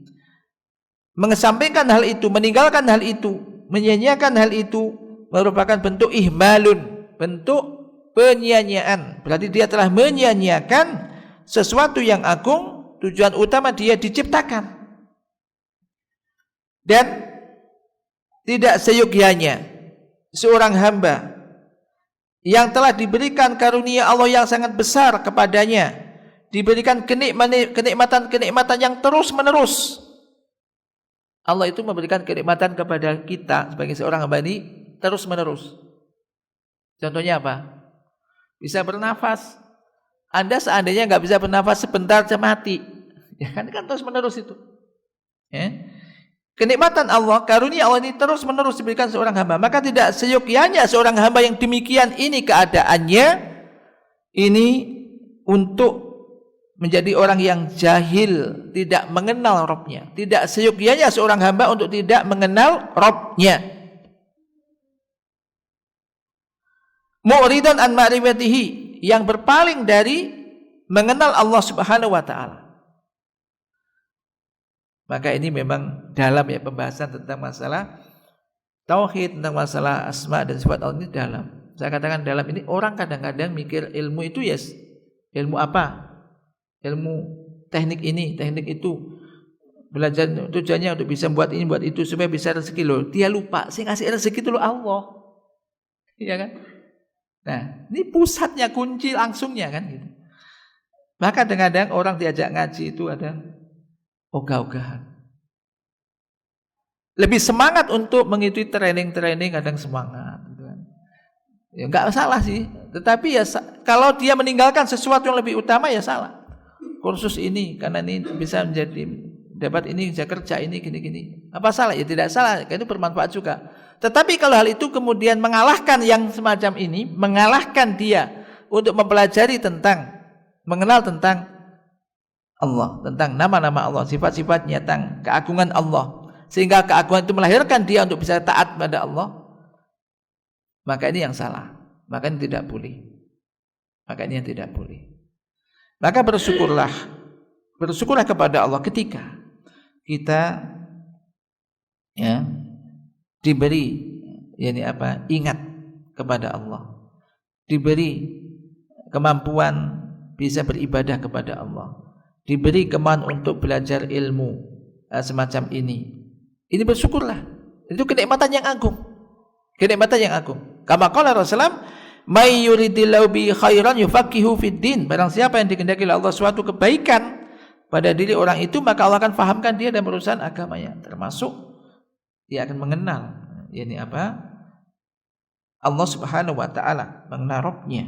mengesampingkan hal itu, meninggalkan hal itu, menyia-nyiakan hal itu, merupakan bentuk ihmalun, bentuk penyia-nyiaan. Berarti dia telah menyia-nyiakan sesuatu yang agung, tujuan utama dia diciptakan. Dan tidak seyogyanya seorang hamba yang telah diberikan karunia Allah yang sangat besar kepadanya, diberikan kenikmatan-kenikmatan yang terus-menerus. Allah itu memberikan kenikmatan kepada kita sebagai seorang hamba ini terus menerus. Contohnya apa? Bisa bernafas. Anda seandainya nggak bisa bernafas sebentar saja mati. Ya kan terus menerus itu. Ya. Kenikmatan Allah, karunia Allah ini terus menerus diberikan seorang hamba. Maka tidak seyogyanya seorang hamba yang demikian ini keadaannya ini untuk menjadi orang yang jahil, tidak mengenal Rabb-nya. Tidak seyogyanya seorang hamba untuk tidak mengenal Rabb-nya. Mu'ridun an ma'rifatihi, yang berpaling dari mengenal Allah Subhanahu wa taala. Maka ini memang dalam ya pembahasan tentang masalah tauhid, tentang masalah asma dan sifat Allah ini dalam. Saya katakan dalam ini orang kadang-kadang mikir ilmu itu ilmu apa? Ilmu teknik ini, teknik itu. Belajar tujuannya untuk bisa buat ini, buat itu supaya bisa rezeki loh. Dia lupa, saya ngasih rezeki itu loh Allah. Iya kan? Nah, ini pusatnya, kunci langsungnya kan gitu. Maka kadang-kadang orang diajak ngaji itu ada ogah-ogahan. Lebih semangat untuk mengikuti training-training, kadang semangat gitu kan. Ya enggak salah sih, tetapi ya kalau dia meninggalkan sesuatu yang lebih utama ya salah. Kursus ini karena ini bisa menjadi dapat ini, bisa kerja ini gini-gini. Apa salah? Ya tidak salah, itu bermanfaat juga. Tetapi kalau hal itu kemudian mengalahkan yang semacam ini, mengalahkan dia untuk mempelajari tentang, mengenal tentang Allah, tentang nama-nama Allah, sifat-sifatnya, tentang keagungan Allah, sehingga keagungan itu melahirkan dia untuk bisa taat pada Allah, maka ini yang salah. Maka ini tidak boleh. Maka ini yang tidak boleh. Maka bersyukurlah kepada Allah ketika kita ya diberi ingat kepada Allah, diberi kemampuan bisa beribadah kepada Allah, diberi kemampuan untuk belajar ilmu semacam ini bersyukurlah. Itu kenikmatan yang agung. Kenikmatan yang agung. Kama qala Rasulullah, "May yuridillahu bi khairan yufaqihu fid din." Barang siapa yang dikehendaki oleh Allah suatu kebaikan pada diri orang itu, maka Allah akan fahamkan dia dalam urusan agamanya. Termasuk dia akan mengenal Allah Subhanahu wa taala, mengenal Rabbnya.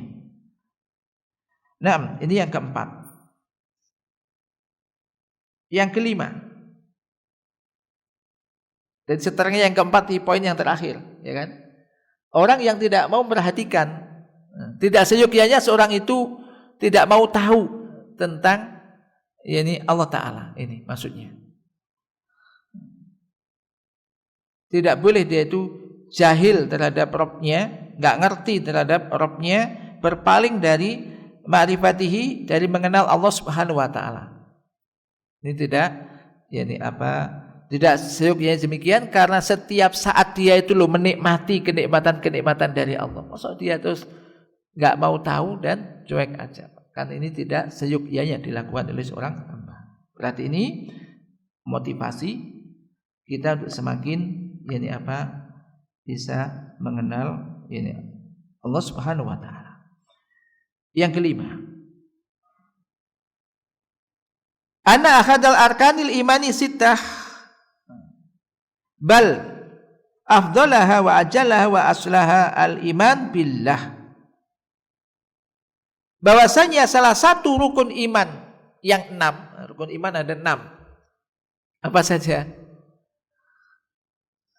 Nah, ini yang keempat. Yang kelima. Dan seterusnya yang keempat di poin yang terakhir, ya kan? Orang yang tidak mau memperhatikan, tidak seyogyanya seorang itu tidak mau tahu tentang Allah Ta'ala, ini maksudnya. Tidak boleh dia itu jahil terhadap Rabbnya, nggak ngerti terhadap Rabbnya, berpaling dari ma'rifatihi, dari mengenal Allah Subhanahu wa taala. Ini tidak seyogyanya demikian, karena setiap saat dia itu menikmati kenikmatan-kenikmatan dari Allah. Masa dia terus nggak mau tahu dan cuek aja. Kan ini tidak seyogyanya dilakukan oleh seorang hamba. Berarti ini motivasi kita untuk semakin bisa mengenal Allah Subhanahu wa taala. Yang kelima, anna akhadal arkanil imani sittah bal afdalaha wa ajallaha wa aslaha al-iman billah. Bahwasanya salah satu rukun iman yang 6, rukun iman ada 6. Apa saja?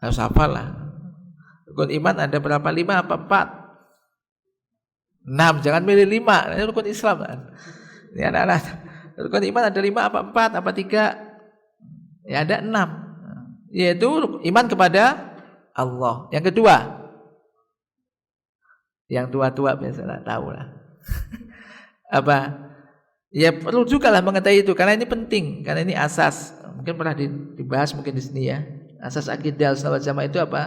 Harus hafal lah. Rukun iman ada berapa? 5 apa 4? 6, jangan milih 5. Ini rukun Islam kan. Ini anak-anak. Rukun iman ada 5 apa 4 apa 3? Ya ada 6. Yaitu iman kepada Allah. Yang kedua, yang tua-tua biasalah tahu lah. Apa? Ya perlu juga lah mengetahui itu, karena ini penting, karena ini asas. Mungkin pernah dibahas mungkin di sini ya. Asas akidah Ahlussunnah wal Jamaah itu apa?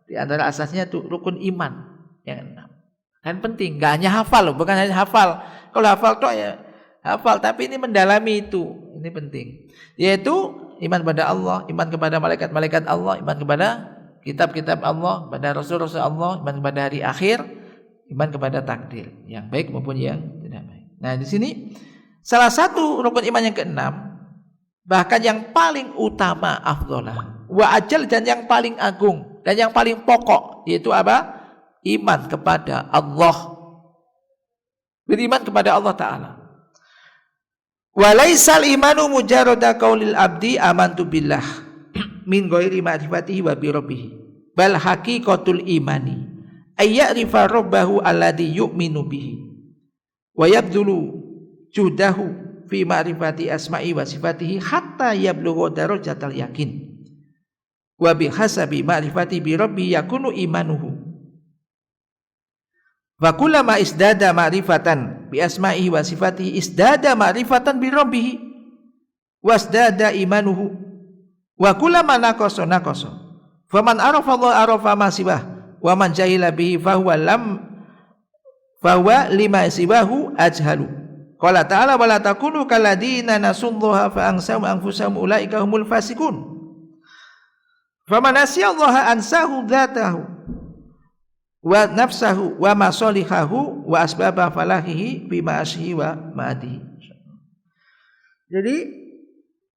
Di antara asasnya itu rukun iman yang 6. Kan penting, enggak hanya hafal loh, bukan hanya hafal. Kalau hafal toh ya hafal, tapi ini mendalami itu. Ini penting. Yaitu iman kepada Allah, iman kepada malaikat-malaikat Allah, iman kepada kitab-kitab Allah, kepada rasul-rasul Allah, iman kepada hari akhir, iman kepada takdir yang baik maupun yang tidak baik. Nah, di sini salah satu rukun iman yang ke-6, bahkan yang paling utama, afdhalah wa ajal, dan yang paling agung dan yang paling pokok, yaitu apa? Iman kepada Allah. Beriman kepada Allah Ta'ala. Walaisal imanu mujarrada qaulil abdi amantu billah min ghairi ma'rifatihi wa bi rabbih, bal haqiqatul imani ayyarifa rabbahu alladhi yu'minu bihi wa yabdulu juhdahu fi ma'rifati asma'i wa sifatihi hatta yablugha darajatal yakin wa bihasabi ma'rifati bi rabbi yakunu imanuhu wa kullama isdada ma'rifatan bi asma'ihi wa sifatihi isdada ma'rifatan bi rabbihi wasdada imanuhu wa kullama naqasa faman arafa Allah arafa ma siwah wa man jahila bihi fahuwa lima siwahu ajhalu Qala ta'ala wa la takunu kalladina nasullaha fa ansahum anfusahum ulaika humul fasikun. Faman nasiyallaha ansahu dzatahu wa nafsahu wa masalihahu wa asbaba falahihi fi ma'asyihi wa ma'adihi. Jadi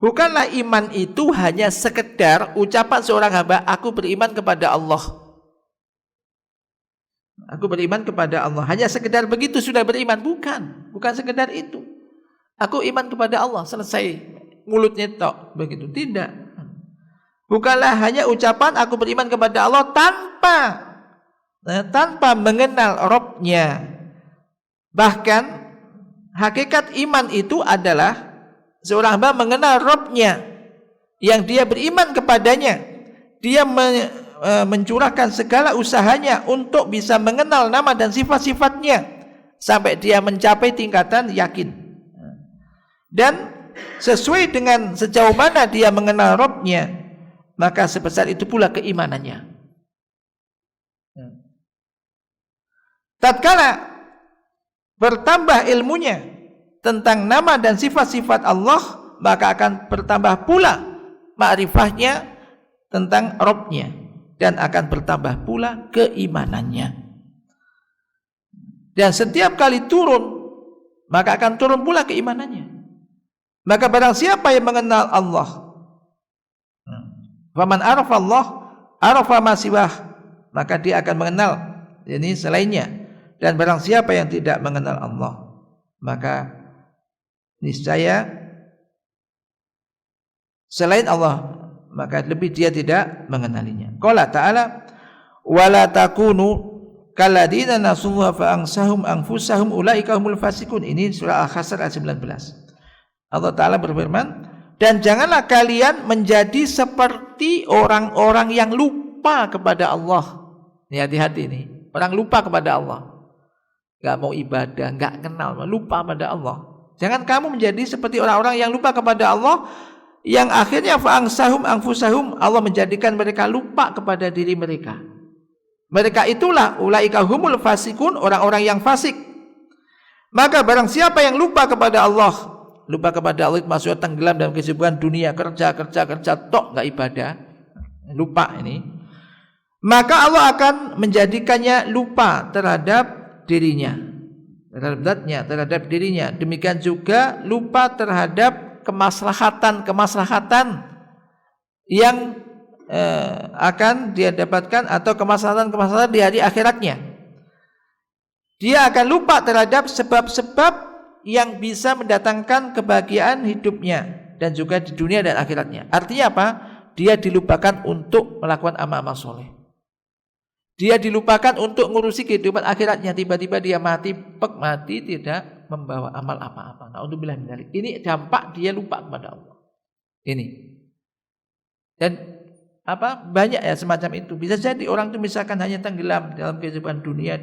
bukanlah iman itu hanya sekedar ucapan seorang hamba, aku beriman kepada Allah. Aku beriman kepada Allah. Hanya sekedar begitu sudah beriman. Bukan sekedar itu. Aku iman kepada Allah, selesai. Mulutnya tok, begitu. Tidak. Bukanlah hanya ucapan aku beriman kepada Allah tanpa mengenal Rabb-Nya. Bahkan hakikat iman itu adalah seorang hamba mengenal Rabb-Nya yang dia beriman kepadanya. Dia mencurahkan segala usahanya untuk bisa mengenal nama dan sifat-sifatnya sampai dia mencapai tingkatan yakin. Dan sesuai dengan sejauh mana dia mengenal Rabb-Nya, maka sebesar itu pula keimanannya. Tatkala bertambah ilmunya tentang nama dan sifat-sifat Allah, maka akan bertambah pula ma'rifahnya tentang Rabb-Nya dan akan bertambah pula keimanannya. Dan setiap kali turun, maka akan turun pula keimanannya. Maka barang siapa yang mengenal Allah, faman arafa Allah arafa ma siwah, maka dia akan mengenal ini selainnya. Dan barang siapa yang tidak mengenal Allah, maka niscaya selain Allah, maka lebih dia tidak mengenalinya. Qala ta'ala wala takunu kalladina nasullaha fa ansahum anfusahum ulaika humul fasikun. Ini surah Al-Hasr ayat 19. Allah Ta'ala berfirman, dan janganlah kalian menjadi seperti orang-orang yang lupa kepada Allah. Ini hati-hati nih, orang lupa kepada Allah, gak mau ibadah, gak kenal, lupa pada Allah. Jangan kamu menjadi seperti orang-orang yang lupa kepada Allah, yang akhirnya fa'angsahum anfusahum, Allah menjadikan mereka lupa kepada diri mereka. Mereka itulah ulaika humul fasikun, orang-orang yang fasik. Maka barang siapa yang lupa kepada Allah, lupa kepada Allah itu maksudnya tenggelam dalam kesibukan dunia, kerja tok, gak ibadah, lupa ini, maka Allah akan menjadikannya lupa terhadap dirinya, terhadap zatnya, terhadap dirinya. Demikian juga lupa terhadap kemaslahatan yang akan dia dapatkan, atau kemaslahatan di hari akhiratnya. Dia akan lupa terhadap sebab-sebab yang bisa mendatangkan kebahagiaan hidupnya dan juga di dunia dan akhiratnya. Artinya apa? Dia dilupakan untuk melakukan amal-amal soleh. Dia dilupakan untuk ngurusi kehidupan akhiratnya. Tiba-tiba dia mati tidak membawa amal apa-apa. Na'udzubillah min dzalik. Ini dampak dia lupa kepada Allah. Ini. Dan banyak ya semacam itu. Bisa jadi orang itu misalkan hanya tenggelam dalam kehidupan dunia,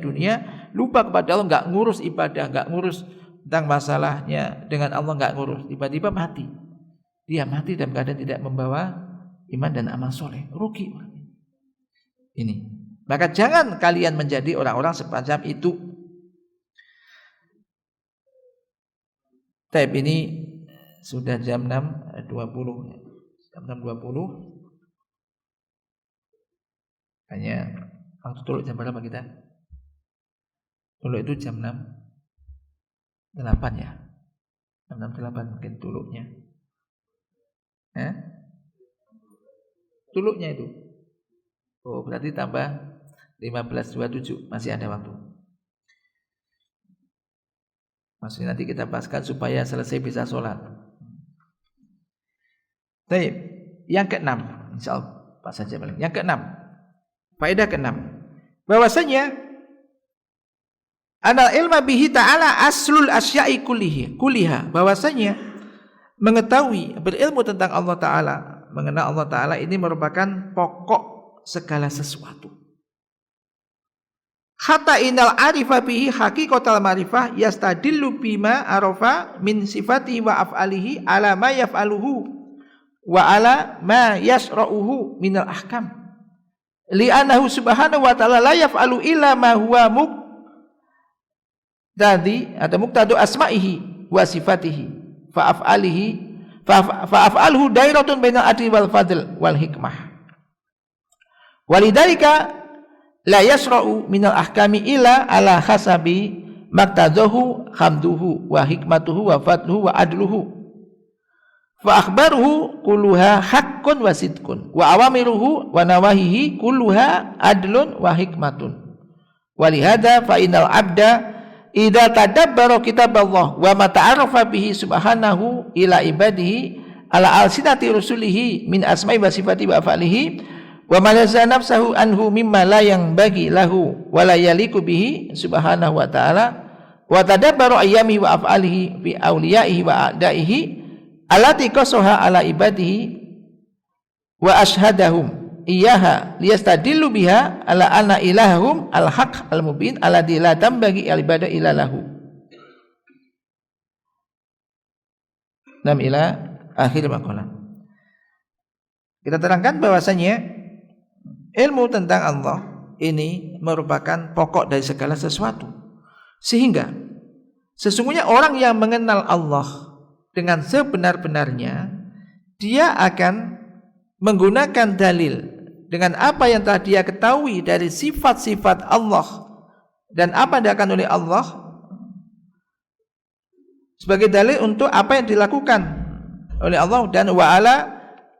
lupa kepada Allah, enggak ngurus ibadah, enggak ngurus tentang masalahnya dengan Allah, enggak ngurus. Tiba-tiba mati. Dia mati dalam keadaan tidak membawa iman dan amal soleh. Rugi. Ini. Maka jangan kalian menjadi orang-orang semacam itu. Tab ini sudah jam 6.20. Jam 6.20. Hanya waktu tuluk jam berapa kita? Tuluk itu jam 6.08 ya. Jam 6.08 mungkin tuluknya. Tuluknya itu. Oh, berarti tambah 15.27, masih ada waktu. Masih nanti kita bahaskan supaya selesai bisa sholat. Baik, yang keenam, insyaallah pas saja balik. Yang keenam, faedah keenam, bahwasanya anal ilma bihi ta'ala aslul asya'i kulliha, bahwasanya mengetahui, berilmu tentang Allah Ta'ala, mengenal Allah Ta'ala ini merupakan pokok segala sesuatu. Hatta inal arifa bihi haqiqatal ma'rifah yastadillu bima arafa min sifatihi wa af'alihi ala ma yaf'aluhu wa ala ma yasra'uhu minal ahkam li'annahu subhanahu wa ta'ala la yaf'alu illa ma huwa muqtadi atau muqtadu asma'ihi wa sifatihi fa'af'alhu dairatun bainal adli wal fadl wal hikmah. Walidzalika la yasra'u minal ahkami illa ala hasabi maktadahu hamduhu wa hikmatuhu wa fadluhu wa adluhu. Fa akhbaruhu kulluha haqqun wa sidqun wa awamiruhu wa nawahihi kulluha adlun wa hikmatun. Walihada fa innal abda idza tadabbara kitaballah wa ma ta'arafa bihi subhanahu ila ibadihi ala alsinati rusulihi min asma'i wa sifati wa af'alihi wa malaza nafsahu anhu mimma la yang bagi lahu wa la yaliku bihi subhanahu wa ta'ala wa tadabbaru ayyamihi wa af'alihi fi awliyaihi wa a'daihi allati qasaha ala ibadihi wa ashhadahum iyyaha liyastadillu biha ala anna ilahum al-haq al-mubin alladzi la tambagi al-ibadah illa lahu. Nam ila akhir maqalah. Kita terangkan bahwasanya ilmu tentang Allah ini merupakan pokok dari segala sesuatu. Sehingga sesungguhnya orang yang mengenal Allah dengan sebenar-benarnya, dia akan menggunakan dalil dengan apa yang telah dia ketahui dari sifat-sifat Allah dan apa yang dilakukan oleh Allah sebagai dalil untuk apa yang dilakukan oleh Allah dan wa'ala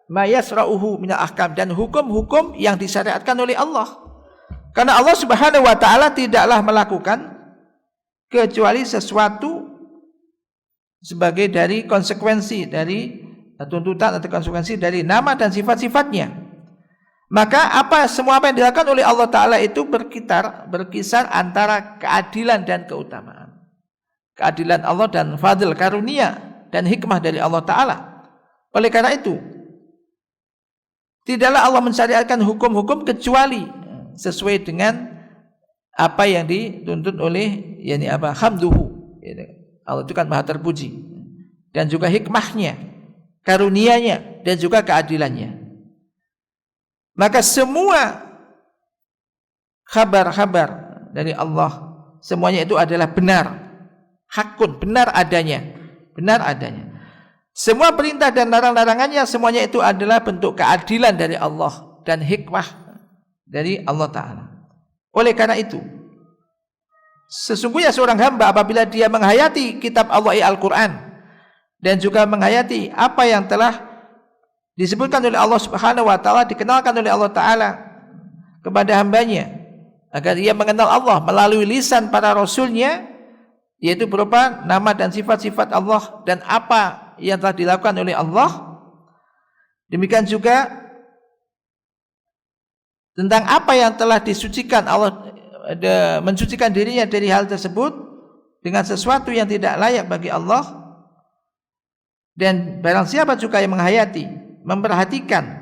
ma yasra'uhu minal ahkam, dan hukum-hukum yang disyariatkan oleh Allah. Karena Allah Subhanahu wa taala tidaklah melakukan kecuali sesuatu sebagai dari konsekuensi dari tuntutan atau konsekuensi dari nama dan sifat-sifatnya. Maka semua apa yang dilakukan oleh Allah taala itu berkisar antara keadilan dan keutamaan. Keadilan Allah dan fadl karunia dan hikmah dari Allah taala. Oleh karena itu tidaklah Allah mensyariatkan hukum-hukum kecuali sesuai dengan apa yang dituntut oleh hamduhu. Allah itu kan maha terpuji, dan juga hikmahnya, karunianya, dan juga keadilannya. Maka semua kabar-kabar dari Allah semuanya itu adalah benar, hakun, benar adanya. Semua perintah dan larang-larangannya semuanya itu adalah bentuk keadilan dari Allah dan hikmah dari Allah Ta'ala. Oleh karena itu, sesungguhnya seorang hamba apabila dia menghayati kitab Allah Al-Quran dan juga menghayati apa yang telah disebutkan oleh Allah Subhanahu wa taala, dikenalkan oleh Allah Ta'ala kepada hambanya, agar ia mengenal Allah melalui lisan para rasulnya, yaitu berupa nama dan sifat-sifat Allah dan apa yang telah dilakukan oleh Allah. Demikian juga tentang apa yang telah disucikan Allah, mensucikan dirinya dari hal tersebut dengan sesuatu yang tidak layak bagi Allah. Dan barang siapa juga yang menghayati, memperhatikan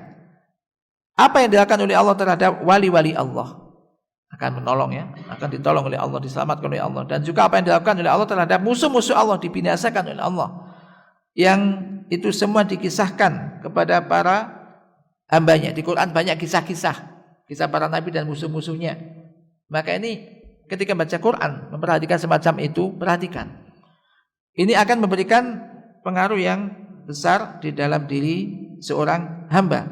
apa yang dilakukan oleh Allah terhadap wali-wali Allah, akan menolong, akan ditolong oleh Allah, diselamatkan oleh Allah. Dan juga apa yang dilakukan oleh Allah terhadap musuh-musuh Allah, dibinasakan oleh Allah. Yang itu semua dikisahkan kepada para hambanya. Di Quran banyak kisah-kisah para nabi dan musuh-musuhnya. Maka ini ketika baca Quran, memperhatikan semacam itu, perhatikan. Ini akan memberikan pengaruh yang besar di dalam diri seorang hamba.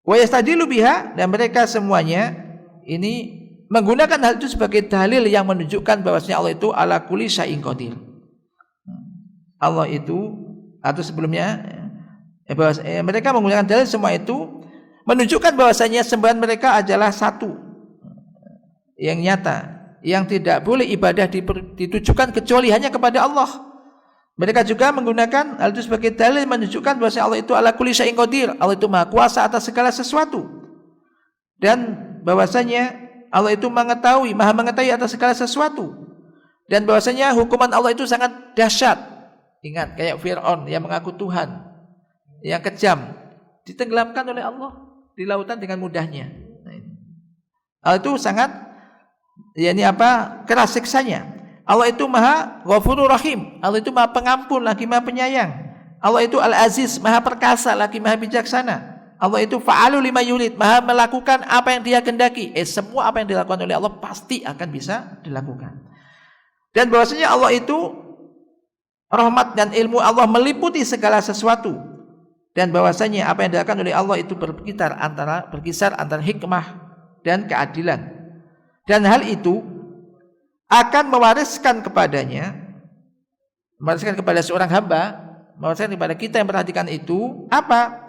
Wa yastadilu biha, dan mereka semuanya ini menggunakan hal itu sebagai dalil yang menunjukkan bahwasanya Allah itu ala kulli syai'in qadir. Allah itu, atau sebelumnya mereka menggunakan dalil semua itu menunjukkan bahwasanya sembahan mereka adalah satu yang nyata, yang tidak boleh ibadah ditujukan kecuali hanya kepada Allah. Mereka juga menggunakan hal itu sebagai dalil menunjukkan bahwa Allah itu ala kulli syai'in qadir. Allah itu maha kuasa atas segala sesuatu, dan bahwasanya Allah itu maha mengetahui atas segala sesuatu, dan bahwasanya hukuman Allah itu sangat dahsyat. Ingat, kayak Fir'aun yang mengaku Tuhan, yang kejam, ditenggelamkan oleh Allah di lautan dengan mudahnya. Allah itu sangat keras siksanya. Allah itu maha Ghafurur Rahim. Allah itu maha pengampun lagi maha penyayang. Allah itu Al-Aziz, maha perkasa lagi maha bijaksana. Allah itu Fa'alu lima yurid, maha melakukan apa yang dia kehendaki. Semua apa yang dilakukan oleh Allah pasti akan bisa dilakukan. Dan bahwasanya Allah itu rahmat dan ilmu Allah meliputi segala sesuatu, dan bahwasanya apa yang dilakukan oleh Allah itu berkisar antara hikmah dan keadilan, dan hal itu akan mewariskan kepada seorang hamba, mewariskan kepada kita yang perhatikan itu apa?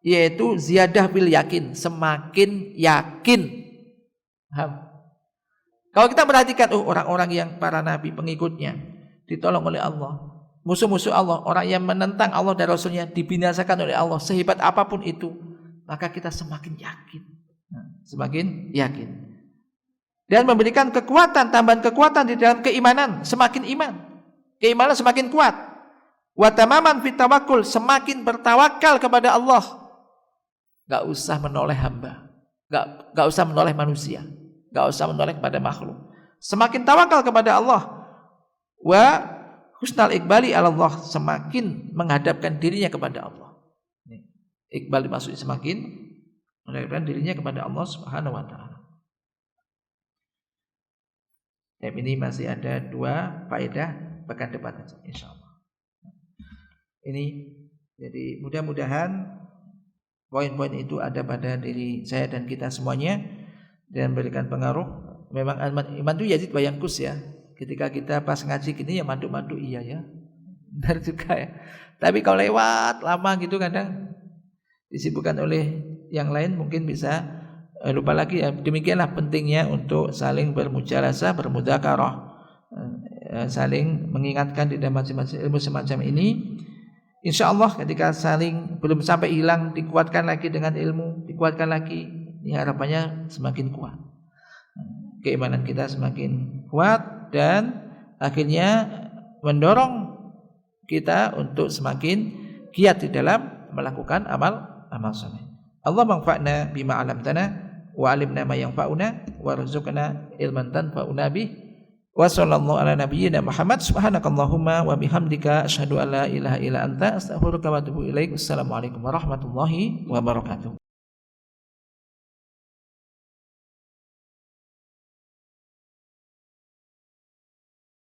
Yaitu ziyadah bil yakin, semakin yakin. Kalau kita perhatikan orang-orang yang para nabi pengikutnya ditolong oleh Allah, musuh-musuh Allah, orang yang menentang Allah dan Rasulnya dibinasakan oleh Allah, sehebat apapun itu, maka kita semakin yakin, dan memberikan kekuatan, tambahan kekuatan di dalam keimanan, semakin keimanan semakin kuat. Wa tamaman fit tawakkul, semakin bertawakal kepada Allah. Enggak usah menoleh hamba, enggak usah menoleh manusia, enggak usah menoleh kepada makhluk. Semakin tawakal kepada Allah. Wa husnal iqbali ala Allah, semakin menghadapkan dirinya kepada Allah. Iqbal maksudnya semakin menghadapkan dirinya kepada Allah Subhanahu wa taala. Ini masih ada 2 faedah pekan depan insyaallah. Ini jadi mudah-mudahan poin-poin itu ada pada diri saya dan kita semuanya dan memberikan pengaruh. Memang iman itu yazid wa yanqus ya. Ketika kita pas ngaji gini ya mantuk-mantuk iya ya. Benar juga ya. Tapi kalau lewat lama gitu kadang disibukkan oleh yang lain mungkin bisa lupa lagi ya. Demikianlah pentingnya untuk saling bermujalasah, bermudzakarah, saling mengingatkan di dalam masing-masing ilmu semacam ini. InsyaAllah ketika saling belum sampai hilang, dikuatkan lagi dengan ilmu, dikuatkan lagi, ini harapannya semakin kuat, keimanan kita semakin kuat, dan akhirnya mendorong kita untuk semakin giat di dalam melakukan amal saleh. Allah manfa'na bima 'allamtana wa 'allimna ma yanfa'una warzuqna ilman tanfa'una bih. Wa sallallahu ala nabiyyina Muhammad. Subhanakallahumma wa bihamdika asyhadu an la ilaha illa anta astaghfiruka wa atubu ilaik. Wassalamualaikum warahmatullahi wabarakatuh.